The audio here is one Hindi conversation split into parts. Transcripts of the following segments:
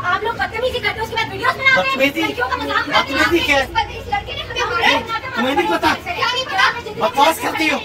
आप लोग बदतमीजी करते हो, उसके बाद वीडियोस बनाते हैं, लड़कियों का मजाक उड़ाते हैं। इस लड़के ने तुम्हें नहीं पता, बकवास करती हो।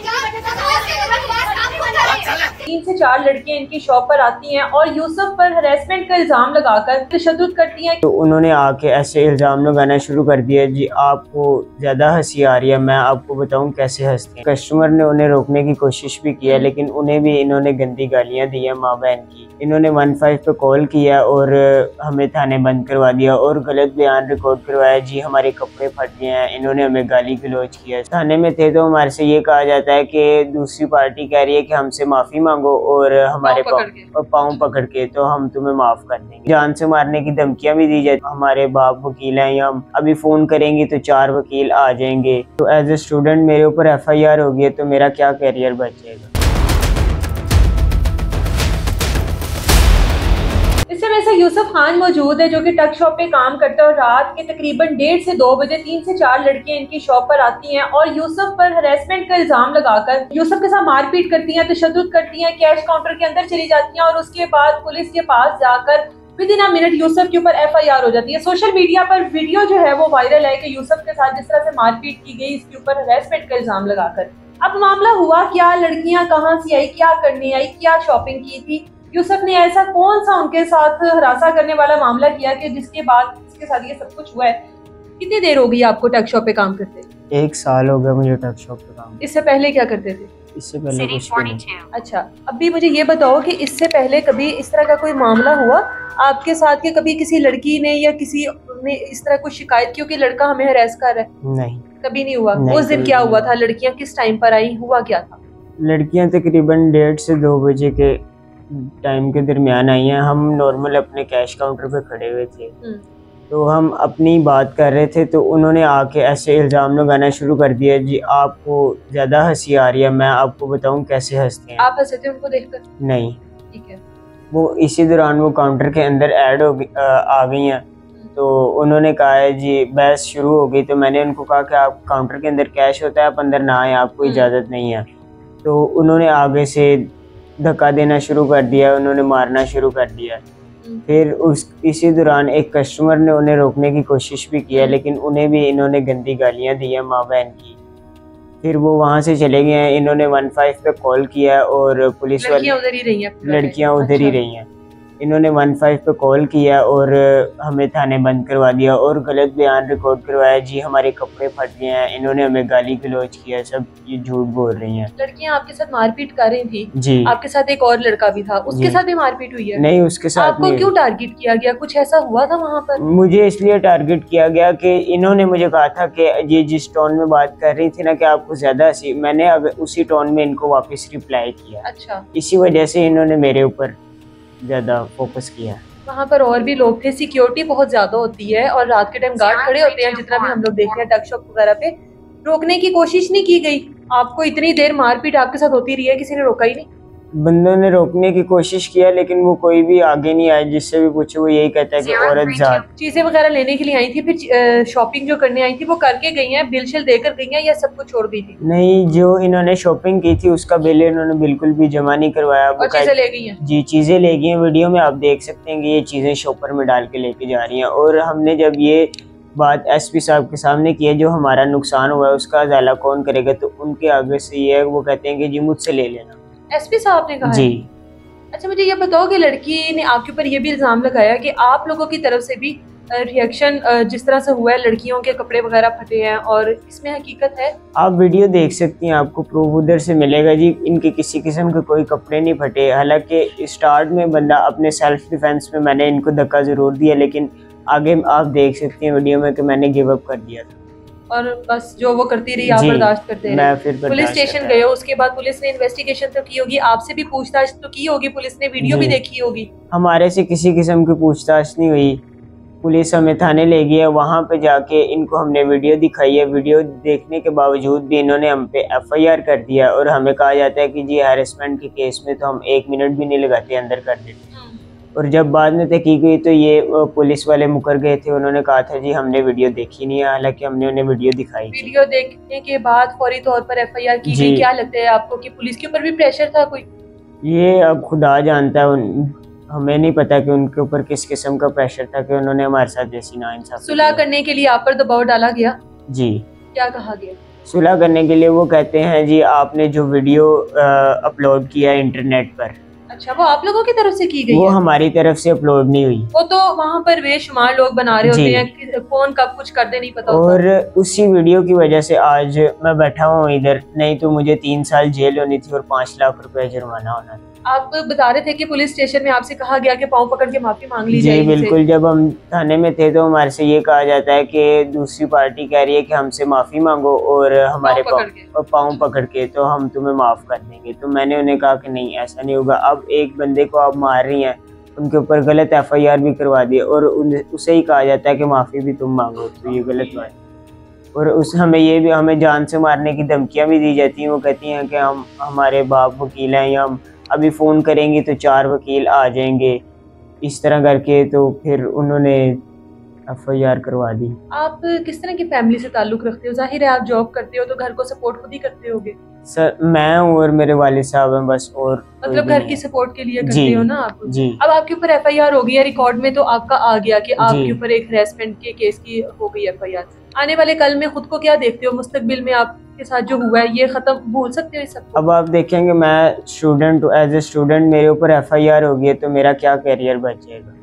3 से 4 लड़कियां इनकी शॉप पर आती हैं और यूसुफ पर हरेसमेंट का इल्जाम लगाकर तशद्दुद करती हैं। तो उन्होंने आके ऐसे इल्जाम लगाना शुरू कर दिया, जी आपको ज्यादा हंसी आ रही है, मैं आपको बताऊं कैसे हंसते हैं। कस्टमर ने उन्हें रोकने की कोशिश भी किया, लेकिन उन्हें भी इन्होंने गंदी गालियां दी है माँ बहन की। इन्होंने 15 पे कॉल किया और हमें थाने बंद करवा दिया और गलत बयान रिकॉर्ड करवाया, जी हमारे कपड़े फट गए हैं। इन्होंने हमें गाली गलौज किया। थाने में थे तो हमारे से ये कहा जाता है कि दूसरी पार्टी कह रही है कि हमसे माफी मांगो और हमारे पाँव पकड़ के तो हम तुम्हें माफ कर देंगे। जान से मारने की धमकियां भी दी जाती। हमारे बाप वकील हैं, या हम अभी फोन करेंगे तो 4 वकील आ जाएंगे। तो एज ए स्टूडेंट मेरे ऊपर FIR होगी है, तो मेरा क्या करियर बचेगा। इस समय ऐसा यूसुफ खान मौजूद है जो कि टक शॉप पे काम करता है और रात के तकरीबन 1:30 से 2 बजे 3 से 4 लड़कियां इनकी शॉप पर आती हैं और यूसुफ पर हरेसमेंट का इल्जाम लगाकर यूसुफ के साथ मारपीट करती हैं, तशद्दुद करती हैं, कैश काउंटर के अंदर चली जाती हैं और उसके बाद पुलिस के पास जाकर विदिन अ मिनट यूसुफ के ऊपर FIR हो जाती है। सोशल मीडिया पर वीडियो जो है वो वायरल है कि यूसुफ के साथ जिस तरह से मारपीट की गई, इसके ऊपर हरेसमेंट का इल्जाम लगाकर। अब मामला हुआ क्या, लड़कियां कहाँ से आई, क्या करने आई, क्या शॉपिंग की थी, यूसुफ ने ऐसा कौन सा उनके साथ हरासा करने वाला मामला किया कि जिसके बाद इसके साथ ये सब कुछ हुआ है। कितनी देर हो गई आपको टक शॉप पे काम करते? 1 साल हो गया मुझे टक शॉप पे काम। इससे पहले क्या करते थे? इससे पहले कुछ नहीं। अच्छा, अभी मुझे ये बताओ कि इससे पहले कभी इस तरह का कोई मामला हुआ आपके साथ कि कभी किसी लड़की ने या किसी ने इस तरह कोई शिकायत की कि लड़का हमें हरास कर रहा है? नहीं, कभी नहीं हुआ। नहीं, उस दिन क्या हुआ था? लड़कियां किस टाइम पर आई, हुआ क्या था? लड़कियां तकरीबन 1:30 से 2 बजे के टाइम के दरमियान आई हैं। हम नॉर्मल अपने कैश काउंटर पे खड़े हुए थे, तो हम अपनी बात कर रहे थे, तो उन्होंने आके ऐसे इल्ज़ाम लगाना शुरू कर दिया, जी आपको ज़्यादा हंसी आ रही है, मैं आपको बताऊं कैसे हंसते हैं। आप हंसे थे उनको देखकर? नहीं। ठीक है। वो इसी दौरान वो काउंटर के अंदर ऐड आ गई हैं, तो उन्होंने कहा है जी बहस शुरू हो गई। तो मैंने उनको कहा कि आप काउंटर के अंदर कैश होता है, आप अंदर ना आए, आपको इजाज़त नहीं है। तो उन्होंने आगे से धक्का देना शुरू कर दिया, उन्होंने मारना शुरू कर दिया। फिर इसी दौरान एक कस्टमर ने उन्हें रोकने की कोशिश भी किया, लेकिन उन्हें भी इन्होंने गंदी गालियां दी हैं माँ बहन की। फिर वो वहाँ से चले गए हैं। इन्होंने 15 पे कॉल किया और पुलिस वाले, उधर ही रही हैं, लड़कियाँ उधर ही रही हैं। इन्होंने 15 पे कॉल किया और हमें थाने बंद करवा दिया और गलत बयान रिकॉर्ड करवाया, जी हमारे कपड़े फट गए हैं। इन्होंने हमें गाली गलौज किया, सब ये झूठ बोल रही हैं। लड़कियां आपके साथ मारपीट कर रही थी? जी। आपके साथ एक और लड़का भी था, उसके साथ भी मारपीट हुई है? नहीं, उसके साथ आपको क्यों टारगेट किया गया? कुछ ऐसा हुआ था वहाँ पर? मुझे इसलिए टारगेट किया गया कि इन्होंने मुझे कहा था कि ये जिस टोन में बात कर रही थी ना कि आपको ज्यादा हंसी, मैंने उसी टोन में इनको वापस रिप्लाई किया। अच्छा। इसी वजह से इन्होंने मेरे ऊपर ज्यादा फोकस किया। वहाँ पर और भी लोग थे, सिक्योरिटी बहुत ज्यादा होती है और रात के टाइम गार्ड खड़े होते हैं, जितना भी हम लोग देखते हैं टक शॉप वगैरह पे। रोकने की कोशिश नहीं की गई? आपको इतनी देर मारपीट आपके साथ होती रही है, किसी ने रोका ही नहीं? बंदों ने रोकने की कोशिश किया, लेकिन वो कोई भी आगे नहीं आया। जिससे भी पूछे वो यही कहता है कि औरत जात। चीजें वगैरह लेने के लिए आई थी, फिर शॉपिंग जो करने आई थी वो करके गई हैं, बिल शिल देकर गई हैं या सब कुछ छोड़ गई थी? नहीं, जो इन्होंने शॉपिंग की थी उसका बिल इन्होंने बिल्कुल भी जमा नहीं करवाया। और चीजें ले गई हैं? जी, चीजें ले गई हैं। वीडियो में आप देख सकते हैं कि ये चीजें शॉपर में डाल के लेके जा रही हैं। और हमने जब ये बात SP साहब के सामने की है, जो हमारा नुकसान हुआ है उसका अदाला कौन करेगा, तो उनके आगे से ये वो कहते हैं कि जी मुझसे ले लेना। SP साहब ने कहा? जी। अच्छा, मुझे ये बताओ कि लड़की ने आपके ऊपर ये भी इल्जाम लगाया कि आप लोगों की तरफ से भी रिएक्शन जिस तरह से हुआ है, लड़कियों के कपड़े वगैरह फटे हैं, और इसमें हकीकत है? आप वीडियो देख सकती हैं, आपको प्रूफ उधर से मिलेगा जी। इनके किसी किस्म के कोई कपड़े नहीं फटे। हालांकि स्टार्ट में बंदा अपने सेल्फ डिफेंस में मैंने इनको धक्का जरूर दिया, लेकिन आगे आप देख सकती हैं वीडियो में कि मैंने गिव अप कर दिया था और बस जो वो करती रही आप बर्दाश्त करते रहे। फिर पुलिस स्टेशन गए हो, उसके बाद पुलिस ने इन्वेस्टिगेशन तो की होगी, आपसे भी पूछताछ तो की होगी, पुलिस ने वीडियो भी देखी होगी? हमारे से किसी किस्म की पूछताछ नहीं हुई। पुलिस हमें थाने ले गई है, वहाँ पे जाके इनको हमने वीडियो दिखाई है। वीडियो देखने के बावजूद भी इन्होंने हम पे FIR कर दिया और हमें कहा जाता है कि जी हैरेसमेंट के केस में तो हम 1 मिनट भी नहीं लगाते, अंदर कर देते। और जब बाद में तहकीक हुई तो ये पुलिस वाले मुकर गए थे। उन्होंने कहा था जी हमने वीडियो देखी नहीं है, हालांकि हमने उन्हें वीडियो दिखाई। वीडियो देखने के बाद फौरी तौर पर FIR की गई। क्या लगता है आपको कि पुलिस के ऊपर भी प्रेशर था कोई? ये अब खुदा जानता है, हमें नहीं पता कि उनके ऊपर किस किस्म का प्रेशर था कि उन्होंने हमारे साथ जैसी नाइंसाफी सुलह करने के लिए आप पर दबाव डाला गया? जी। क्या कहा गया? सुलह करने के लिए वो कहते हैं जी आपने जो वीडियो अपलोड किया इंटरनेट पर, अच्छा, वो आप लोगों की तरफ से की गई वो है? हमारी तरफ से अपलोड नहीं हुई। वो तो वहाँ पर बेशुमार लोग बना रहे होते जी। हैं कि कौन कब कुछ कर दे नहीं पता होता। और उसी वीडियो की वजह से आज मैं बैठा हूँ इधर, नहीं तो मुझे 3 साल जेल होनी थी और 5 लाख रुपए जुर्माना होना था। आप बता रहे थे कि पुलिस स्टेशन में आपसे कहा गया कि पाँव पकड़ के माफी मांग ली जी जाए। बिल्कुल, जब हम थाने में थे तो हमारे से ये कहा जाता है कि दूसरी पार्टी कह रही है कि हमसे माफी मांगो और हमारे पाँव पकड़ के तो हम तुम्हें माफ कर देंगे। तो मैंने उन्हें कहा कि नहीं, ऐसा नहीं होगा। अब एक बंदे को आप मार रही हैं, उनके ऊपर गलत FIR भी करवा दी और उसे ही कहा जाता है कि माफी भी तुम मांगो, तो ये गलत बात है। और उस हमें जान से मारने की धमकियां भी दी जाती हैं। वो कहती हैं कि हमारे बाप वकील हैं, या हम अभी फ़ोन करेंगे तो 4 वकील आ जाएंगे, इस तरह करके। तो फिर उन्होंने FIR करवा दी। आप किस तरह की फैमिली से ताल्लुक रखते हो? जाहिर है आप जॉब करते हो तो घर को सपोर्ट खुद ही करते होगे। सर मैं हूँ और मेरे वालिद साहब हैं बस, और मतलब घर की सपोर्ट के लिए करते जी, हो ना आप? जी। अब आपके ऊपर FIR हो गई है, रिकॉर्ड में तो आपका आ गया कि आपके जी। ऊपर एक हरेसमेंट के केस की हो गई FIR। आने वाले कल में खुद को क्या देखते हो? मुस्तकबिल में आपके साथ जो हुआ है ये खत्म भूल सकते हो इस सब? अब आप देखेंगे, मैं स्टूडेंट, एज ए स्टूडेंट मेरे ऊपर FIR हो गई है तो मेरा क्या करियर बच जाएगा।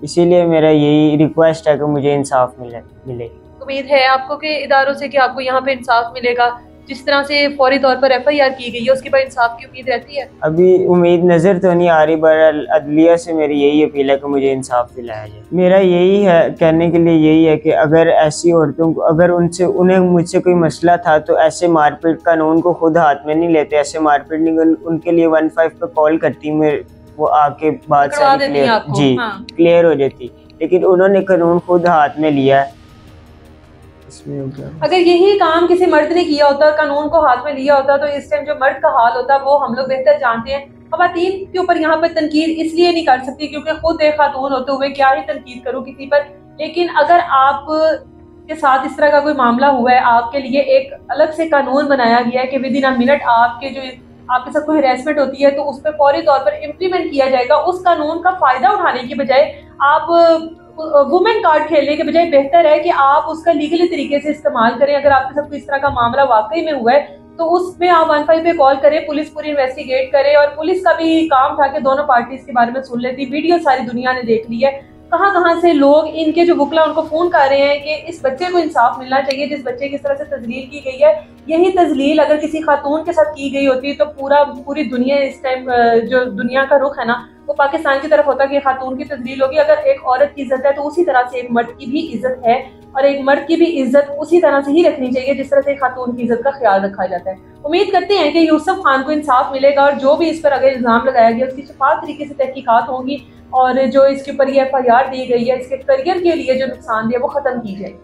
इसीलिए मेरा यही रिक्वेस्ट है कि मुझे इंसाफ मिले। उम्मीद है आपको के इदारों से कि आपको यहाँ पे इंसाफ मिलेगा? जिस तरह से फौरी तौर पर FIR की गई है उसके बाद इंसाफ की उम्मीद रहती है? अभी उम्मीद नज़र तो नहीं आ रही, पर अदलिया से मेरी यही अपील है कि मुझे इंसाफ दिलाया जाए। मेरा यही है, कहने के लिए यही है कि अगर ऐसी औरतों को, अगर उन्हें मुझसे कोई मसला था तो ऐसे मारपीट कानून को खुद हाथ में नहीं लेते, ऐसे मारपीट नहीं, उनके लिए 15 पे कॉल करती, वो आके बात सारी क्लियर हो जाती। लेकिन उन्होंने कानून खुद हाथ में लिया है। अगर यही काम किसी मर्द ने किया होता, कानून को हाथ में लिया होता, तो इस टाइम जो मर्द का हाल होता वो हम लोग बेहतर जानते हैं। ख़वातीन के ऊपर यहाँ पर तनकीद इसलिए नहीं कर सकती क्योंकि खुद एक खातून होते हुए क्या ही तनकीद करूँ किसी पर। लेकिन अगर आप के साथ इस तरह का कोई मामला हुआ है, आपके लिए एक अलग से कानून बनाया गया है कि विद इन अ मिनट आपके साथ कोई हरेसमेंट होती है तो उस पर फौरी तौर पर इम्प्लीमेंट किया जाएगा। उस कानून का फायदा उठाने की बजाय आप वुमेन कार्ड खेलने के बजाय बेहतर है कि आप उसका लीगली तरीके से इस्तेमाल करें। अगर आपके साथ इस तरह का मामला वाकई में हुआ है तो उसमें आप 15 पे कॉल करें, पुलिस पूरी इन्वेस्टिगेट करे। और पुलिस का भी काम था कि दोनों पार्टीज के बारे में सुन लेती। वीडियो सारी दुनिया ने देख ली है, कहाँ से लोग, इनके जो वकला उनको फोन कर रहे हैं कि इस बच्चे को इंसाफ मिलना चाहिए जिस बच्चे की इस तरह से तजलील की गई है। यही तजलील अगर किसी खातून के साथ की गई होती तो पूरी दुनिया इस टाइम जो दुनिया का रुख है ना वो पाकिस्तान की तरफ होता कि खातून की तजलील होगी। अगर एक औरत की इज्जत है तो उसी तरह से एक मर्द की भी इज्जत है, और एक मर्द की भी इज्जत उसी तरह से ही रखनी चाहिए जिस तरह से खातून की इज्जत का ख्याल रखा जाता है। उम्मीद करते हैं कि यूसुफ खान को इंसाफ मिलेगा और जो भी इस पर अगर इल्जाम लगाया गया उसकी शफाफ तरीके से तहकीकात होंगी और जो इसके ऊपर ये FIR दी गई है इसके करियर के लिए जो नुकसान दिया वो खत्म की जाएगी।